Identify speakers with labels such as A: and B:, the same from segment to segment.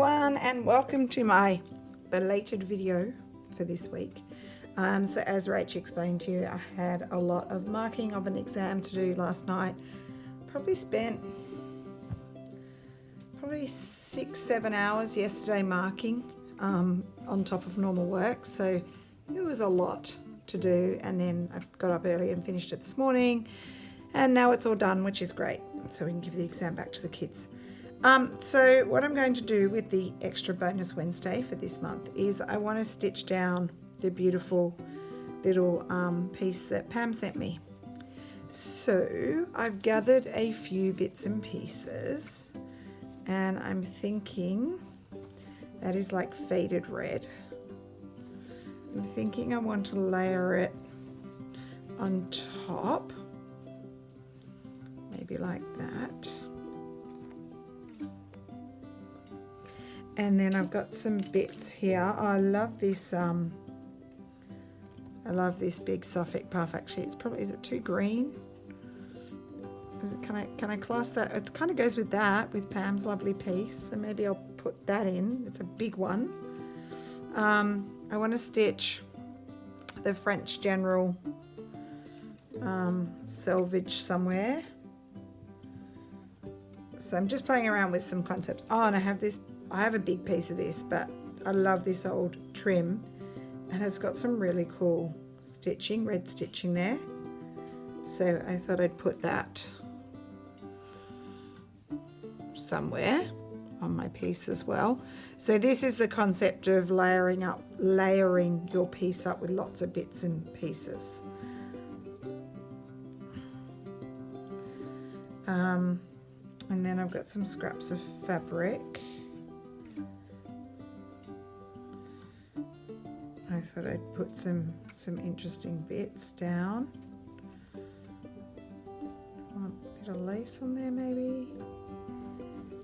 A: everyone, and welcome to my belated video for this week. So as Rach explained to you, I had a lot of marking of an exam to do last night. Probably spent 6-7 hours yesterday marking on top of normal work, so it was a lot to do. And then I got up early and finished it this morning, and now it's all done, which is great, so we can give the exam back to the kids. So what I'm going to do with the extra bonus Wednesday for this month is I want to stitch down the beautiful little piece that Pam sent me. So I've gathered a few bits and pieces, and I'm thinking that is like faded red. I'm thinking I want to layer it on top, maybe like that. And then I've got some bits here. I love this big Suffolk puff. Actually, it's probably, is it too green? Can I class that? It kind of goes with that, with Pam's lovely piece. So maybe I'll put that in. It's a big one. I want to stitch the French General selvage somewhere. So I'm just playing around with some concepts. Oh, and I have a big piece of this, but I love this old trim, and it's got some really cool stitching, red stitching there. So I thought I'd put that somewhere on my piece as well. So this is the concept of layering your piece up with lots of bits and pieces. And then I've got some scraps of fabric. I thought I'd put some interesting bits down. I want a bit of lace on there maybe.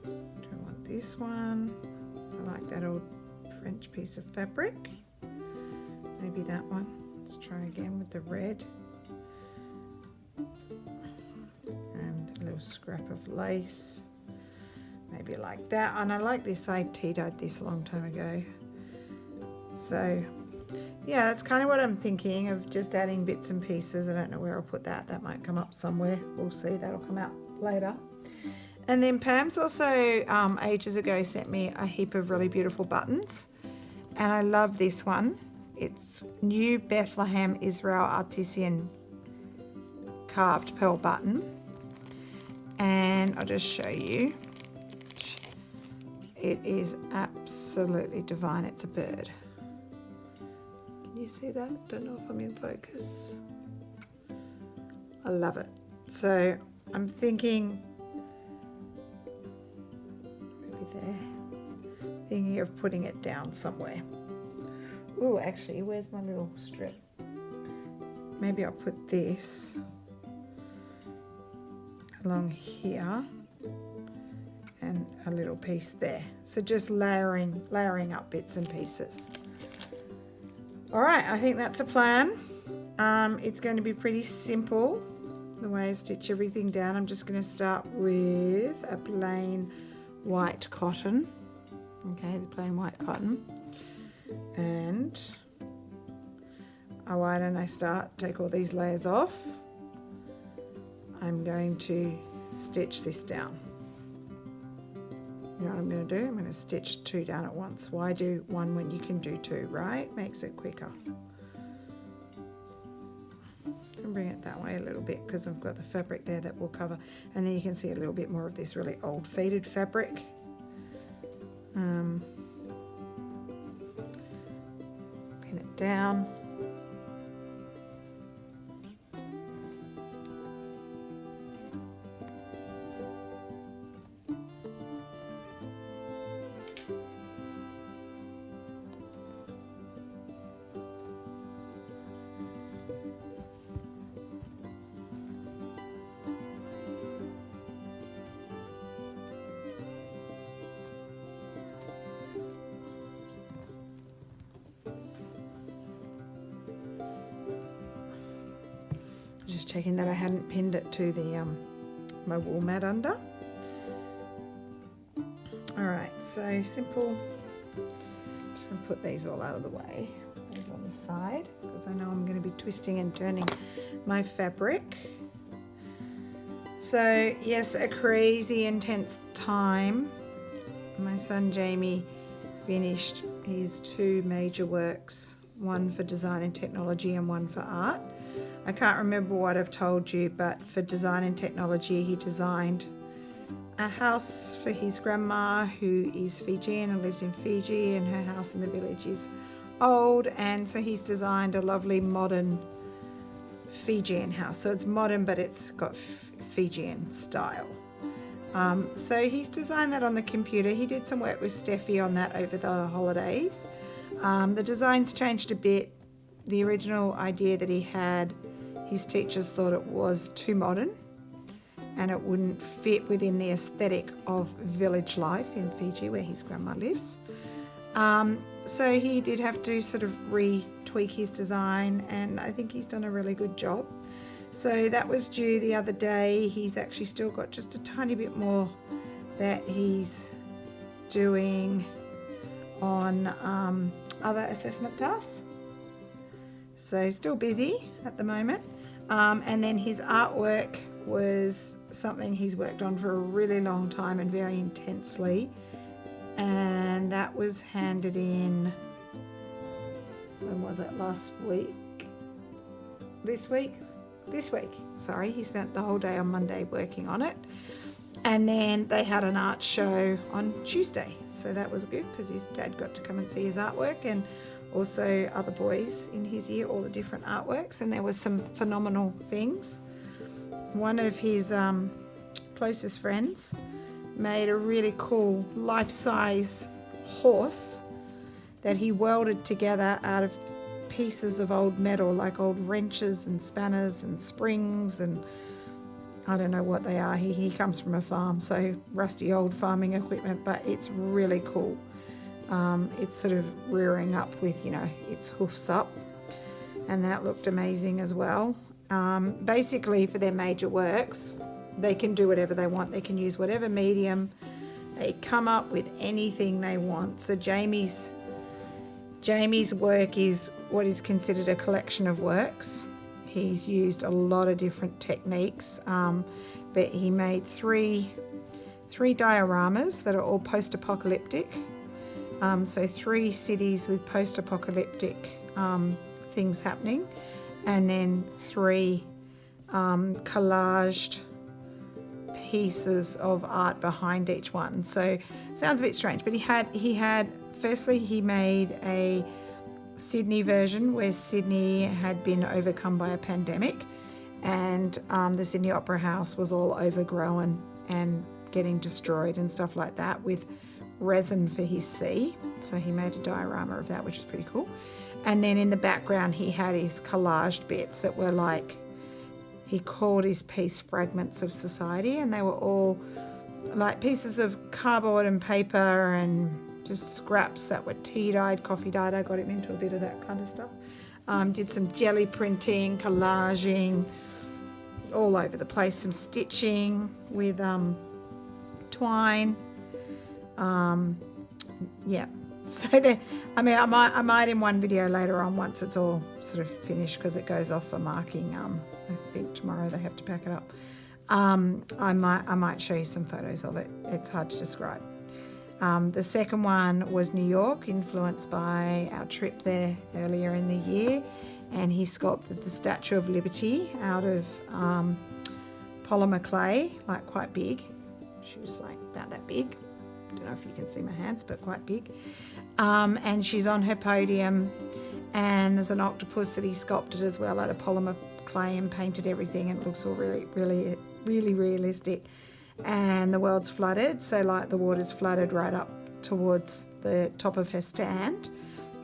A: Do I want this one? I like that old French piece of fabric. Maybe that one. Let's try again with the red. And a little scrap of lace. Maybe like that. And I like this. I tea-dyed this a long time ago. So yeah, that's kind of what I'm thinking of, just adding bits and pieces. I don't know where I'll put that. That might come up somewhere. We'll see. That'll come out later. And then Pam's also ages ago sent me a heap of really beautiful buttons. And I love this one. It's New Bethlehem Israel Artisan carved pearl button. And I'll just show you. It is absolutely divine. It's a bird. You see that? Don't know if I'm in focus. I love it. So I'm thinking maybe there. Thinking of putting it down somewhere. Oh, actually, where's my little strip? Maybe I'll put this along here and a little piece there. So just layering up bits and pieces. All right, I think that's a plan. It's going to be pretty simple, the way I stitch everything down. I'm just going to start with a plain white cotton. Okay, the plain white cotton. And why don't I take all these layers off? I'm going to stitch this down. You know what I'm going to do? I'm going to stitch 2 down at once. Why do 1 when you can do 2, right? Makes it quicker. So bring it that way a little bit because I've got the fabric there that will cover. And then you can see a little bit more of this really old faded fabric. Pin it down. Just checking that I hadn't pinned it to the my wool mat under. All right, so simple. Just going to put these all out of the way over on the side because I know I'm going to be twisting and turning my fabric. So yes, a crazy intense time. My son Jamie finished his 2 major works, one for design and technology and one for art. I can't remember what I've told you, but for design and technology he designed a house for his grandma who is Fijian and lives in Fiji, and her house in the village is old, and so he's designed a lovely modern Fijian house. So it's modern but it's got Fijian style. So he's designed that on the computer. He did some work with Steffi on that over the holidays. The design's changed a bit. The original idea that he had, his teachers thought it was too modern and it wouldn't fit within the aesthetic of village life in Fiji where his grandma lives. So he did have to sort of retweak his design, and I think he's done a really good job. So that was due the other day. He's actually still got just a tiny bit more that he's doing on other assessment tasks. So still busy at the moment. And then his artwork was something he's worked on for a really long time and very intensely. And that was handed in, when was it? Last week? This week, sorry. He spent the whole day on Monday working on it. And then they had an art show on Tuesday. So that was good because his dad got to come and see his artwork, and also other boys in his year, all the different artworks. And there was some phenomenal things. One of his closest friends made a really cool life-size horse that he welded together out of pieces of old metal, like old wrenches and spanners and springs, and I don't know what they are. He comes from a farm, so rusty old farming equipment, but it's really cool. It's sort of rearing up with, its hoofs up, and that looked amazing as well. Basically, for their major works, they can do whatever they want. They can use whatever medium. They come up with anything they want. So Jamie's work is what is considered a collection of works. He's used a lot of different techniques, but he made three dioramas that are all post-apocalyptic. So 3 cities with post-apocalyptic things happening, and then 3 collaged pieces of art behind each one. So sounds a bit strange, but he had firstly he made a Sydney version where Sydney had been overcome by a pandemic, and the Sydney Opera House was all overgrown and getting destroyed and stuff like that, with resin for his sea. So he made a diorama of that, which is pretty cool. And then in the background he had his collaged bits that were like, he called his piece Fragments of Society, and they were all like pieces of cardboard and paper and just scraps that were tea-dyed, coffee-dyed. I got him into a bit of that kind of stuff. Did some jelly printing, collaging, all over the place, some stitching with twine. Yeah. So I might in one video later on, once it's all sort of finished, because it goes off for marking. I think tomorrow they have to pack it up. I might show you some photos of it. It's hard to describe. The second one was New York, influenced by our trip there earlier in the year, and he sculpted the Statue of Liberty out of polymer clay, like quite big. She was like about that big. I don't know if you can see my hands, but quite big. And she's on her podium, and there's an octopus that he sculpted as well out of polymer clay and painted everything, and it looks all really, really, really realistic. And the world's flooded, so like the water's flooded right up towards the top of her stand,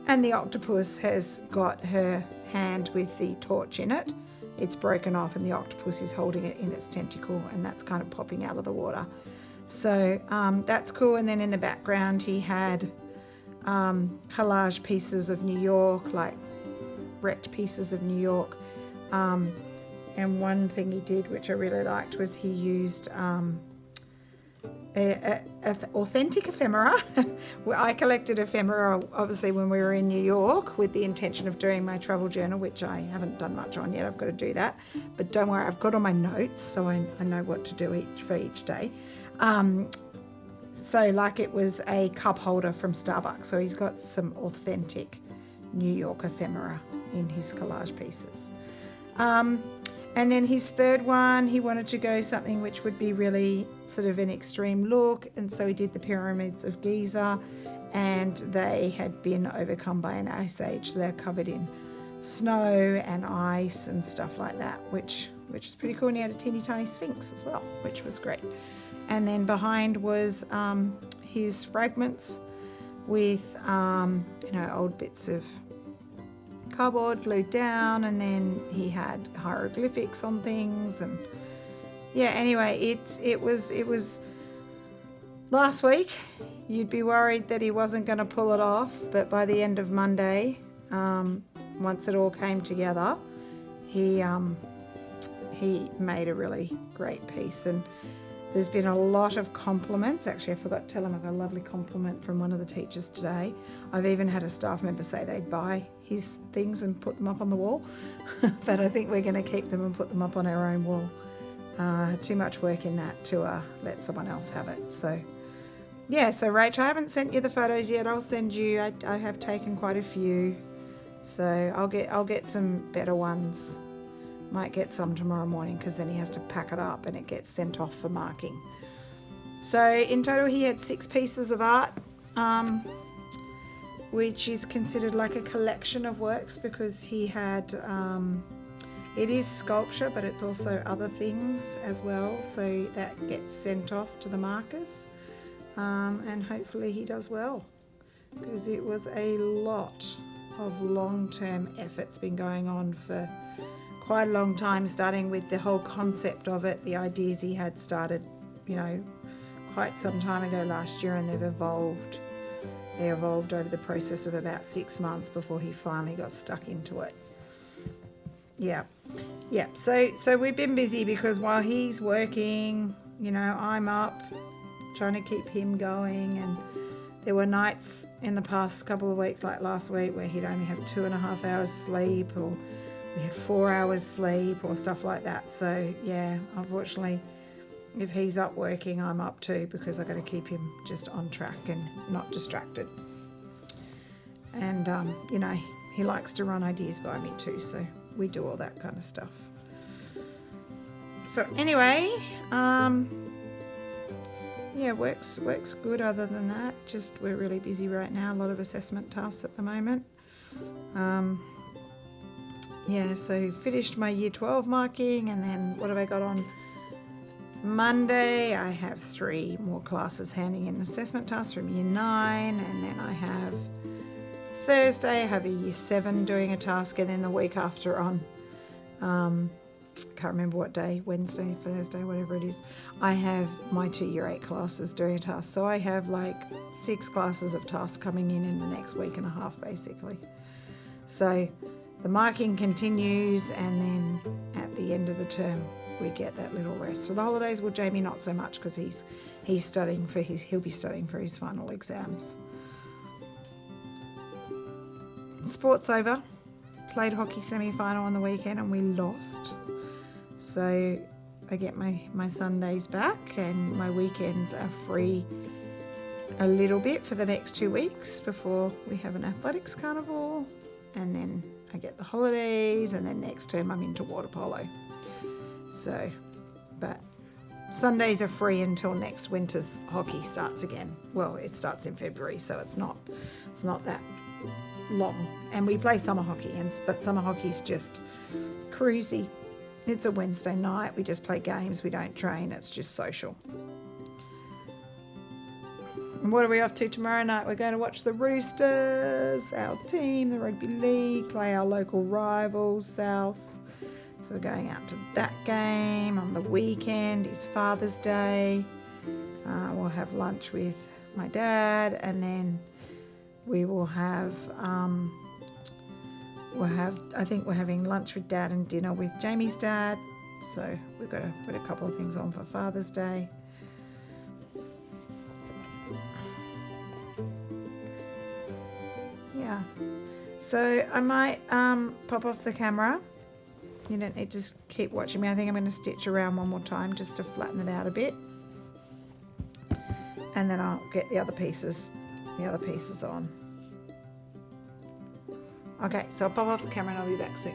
A: and the octopus has got her hand with the torch in it. It's broken off, and the octopus is holding it in its tentacle, and that's kind of popping out of the water. So that's cool. And then in the background he had collage pieces of New York, like wrecked pieces of New York. And one thing he did, which I really liked, was he used authentic ephemera. I collected ephemera obviously when we were in New York with the intention of doing my travel journal, which I haven't done much on yet. I've got to do that, but don't worry, I've got all my notes, so I know what to do for each day. So like it was a cup holder from Starbucks, so he's got some authentic New York ephemera in his collage pieces. And then his third one, he wanted to go something which would be really sort of an extreme look, and so he did the pyramids of Giza, and they had been overcome by an ice age, so they're covered in snow and ice and stuff like that, which is pretty cool. And he had a teeny tiny sphinx as well, which was great. And then behind was his fragments with old bits of cardboard glued down, and then he had hieroglyphics on things. And yeah, anyway, it was last week. You'd be worried that he wasn't going to pull it off, but by the end of Monday, once it all came together, he made a really great piece. And there's been a lot of compliments. Actually, I forgot to tell him I got a lovely compliment from one of the teachers today. I've even had a staff member say they'd buy his things and put them up on the wall. But I think we're going to keep them and put them up on our own wall. Too much work in that to let someone else have it. So, yeah, so Rach, I haven't sent you the photos yet. I'll send you. I have taken quite a few. So I'll get some better ones. Might get some tomorrow morning, because then he has to pack it up and it gets sent off for marking. So in total he had 6 pieces of art, which is considered like a collection of works, because he had it is sculpture, but it's also other things as well, so that gets sent off to the markers, and hopefully he does well, because it was a lot of long-term effort's been going on for quite a long time, starting with the whole concept of it. The ideas he had started, quite some time ago last year, and they've evolved. They evolved over the process of about 6 months before he finally got stuck into it. Yeah. So we've been busy, because while he's working, I'm up trying to keep him going. And there were nights in the past couple of weeks, like last week, where he'd only have 2.5 hours sleep, or we had 4 hours sleep, or stuff like that. So yeah, unfortunately, if he's up working, I'm up too, because I've got to keep him just on track and not distracted. And he likes to run ideas by me too, so we do all that kind of stuff. So anyway, works good. Other than that, just we're really busy right now. A lot of assessment tasks at the moment. So finished my year 12 marking, and then what have I got on Monday? I have 3 more classes handing in assessment tasks from year 9, and then I have Thursday, I have a year 7 doing a task, and then the week after on, can't remember what day, Wednesday, Thursday, whatever it is, I have my 2 year 8 classes doing a task. So I have like 6 classes of tasks coming in the next week and a half, basically. So the marking continues, and then at the end of the term we get that little rest. For the holidays, well, Jamie not so much, because he'll be studying for his final exams. Sport's over. Played hockey semi-final on the weekend and we lost. So I get my Sundays back, and my weekends are free a little bit for the next 2 weeks before we have an athletics carnival, and then I get the holidays, and then next term I'm into water polo. So, but Sundays are free until next winter's hockey starts again. Well, it starts in February, so it's not that long. And we play summer hockey, but summer hockey's just cruisy. It's a Wednesday night. We just play games. We don't train. It's just social. And what are we off to tomorrow night? We're going to watch the Roosters, our team, the rugby league, play our local rivals, South. So we're going out to that game. On the weekend is Father's Day. We'll have lunch with my dad, and then we will have, I think we're having lunch with Dad and dinner with Jamie's dad. So we've got a couple of things on for Father's Day. So I might pop off the camera. You don't need to just keep watching me. I think I'm going to stitch around one more time just to flatten it out a bit. And then I'll get the other pieces on. Okay, so I'll pop off the camera and I'll be back soon.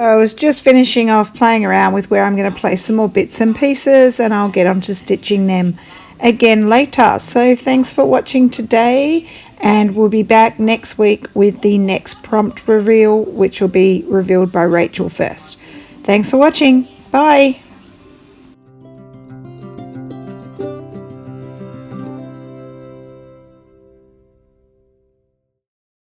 A: I was just finishing off playing around with where I'm going to place some more bits and pieces, and I'll get onto stitching them again later. So thanks for watching today, and we'll be back next week with the next prompt reveal, which will be revealed by Rachel first. Thanks for watching. Bye.